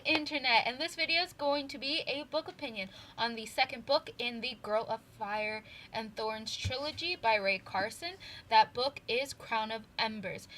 Internet, and this video is going to be a book opinion on the second book in the Girl of Fire and Thorns trilogy by Rae Carson. That book is Crown of Embers.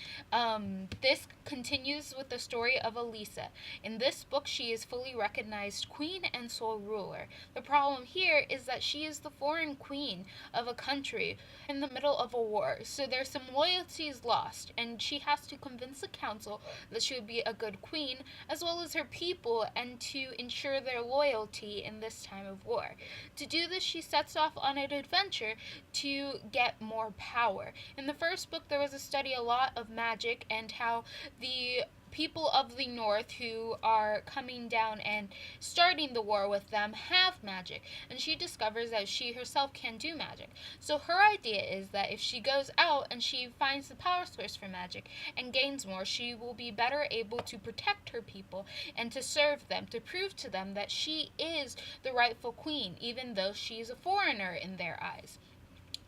This continues with the story of Elisa. In this book, she is fully recognized queen and sole ruler. The problem here is that she is the foreign queen of a country in the middle of a war, so there's some loyalties lost, and she has to convince the council that she would be a good queen, as well as her people, and to ensure their loyalty in this time of war. To do this, she sets off on an adventure to get more power. In the first book, there was a study a lot of magic and how the people of the north who are coming down and starting the war with them have magic, and she discovers that she herself can do magic. So her idea is that if she goes out and she finds the power source for magic and gains more, she will be better able to protect her people and to serve them, to prove to them that she is the rightful queen, even though she's a foreigner in their eyes.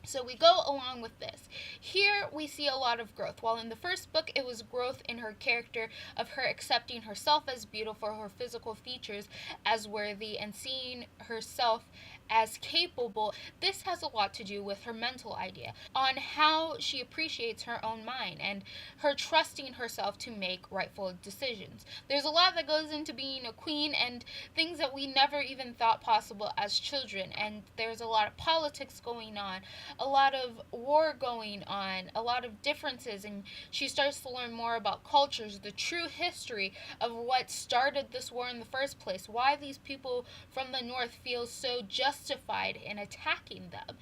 So we go along with this. Here we see a lot of growth. While in the first book it was growth in her character of her accepting herself as beautiful, her physical features as worthy, and seeing herself as capable, this has a lot to do with her mental idea on how she appreciates her own mind and her trusting herself to make rightful decisions. There's a lot that goes into being a queen and things that we never even thought possible as children, and there's a lot of politics going on, a lot of war going on, a lot of differences, and she starts to learn more about cultures, the true history of what started this war in the first place, why these people from the north feel so justified in attacking them.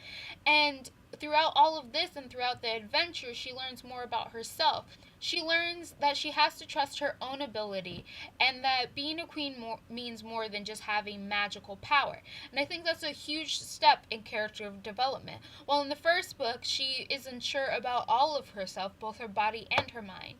And throughout all of this and throughout the adventure, she learns more about herself. She learns that she has to trust her own ability, and that being a queen means more than just having magical power. And I think that's a huge step in character development. While in the first book, she is unsure about all of herself, both her body and her mind.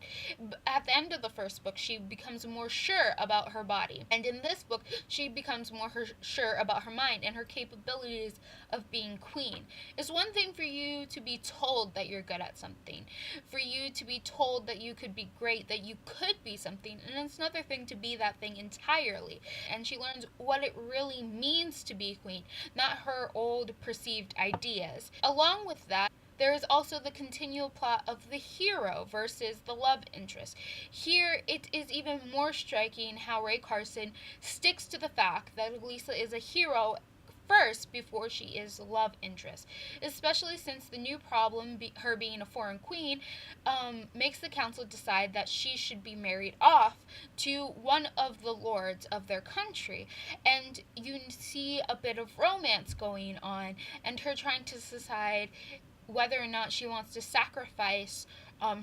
At the end of the first book, she becomes more sure about her body. And in this book, she becomes more sure about her mind and her capabilities of being queen. It's one thing for you to be told that you're good at something, for you to be told that you could be great, that you could be something, and it's another thing to be that thing entirely. And she learns what it really means to be queen, not her old perceived ideas. Along with that, there is also the continual plot of the hero versus the love interest. Here, it is even more striking how Rae Carson sticks to the fact that Elisa is a hero first before she is love interest, especially since the new problem, her being a foreign queen, makes the council decide that she should be married off to one of the lords of their country. And you see a bit of romance going on, and her trying to decide whether or not she wants to sacrifice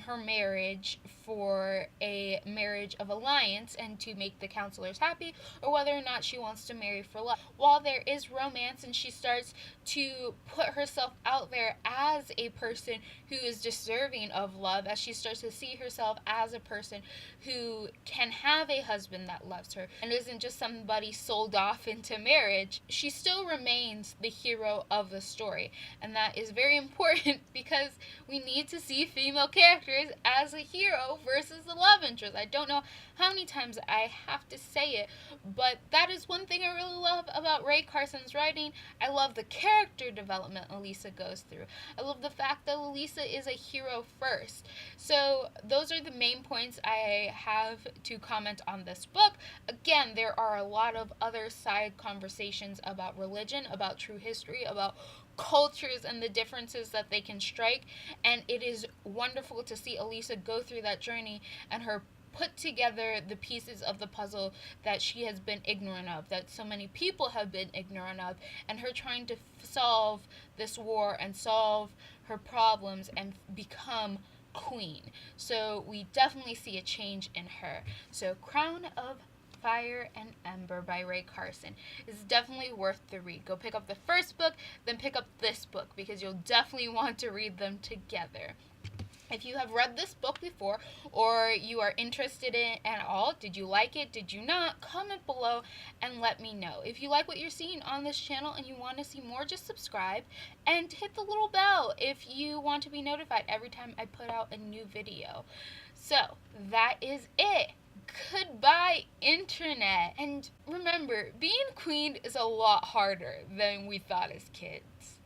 her marriage for a marriage of alliance and to make the counselors happy, or whether or not she wants to marry for love. While there is romance and she starts to put herself out there as a person who is deserving of love, as she starts to see herself as a person who can have a husband that loves her and isn't just somebody sold off into marriage, she still remains the hero of the story. And that is very important because we need to see female characters as a hero versus the love interest. I don't know how many times I have to say it, but that is one thing I really love about Rae Carson's writing. I love the character development Elisa goes through. I love the fact that Elisa is a hero first. So those are the main points I have to comment on this book. Again, there are a lot of other side conversations about religion, about true history, about cultures and the differences that they can strike, and it is wonderful to see Elisa go through that journey and her put together the pieces of the puzzle that she has been ignorant of, that so many people have been ignorant of, and her trying to solve this war and solve her problems and become queen. So we definitely see a change in her. So Crown of Fire and Ember by Rae Carson is definitely worth the read. Go pick up the first book, then pick up this book, because you'll definitely want to read them together. If you have read this book before, or you are interested in it at all, did you like it, did you not, comment below and let me know. If you like what you're seeing on this channel and you want to see more, just subscribe and hit the little bell if you want to be notified every time I put out a new video. So, that is it. Goodbye, internet. And remember, being queen is a lot harder than we thought as kids.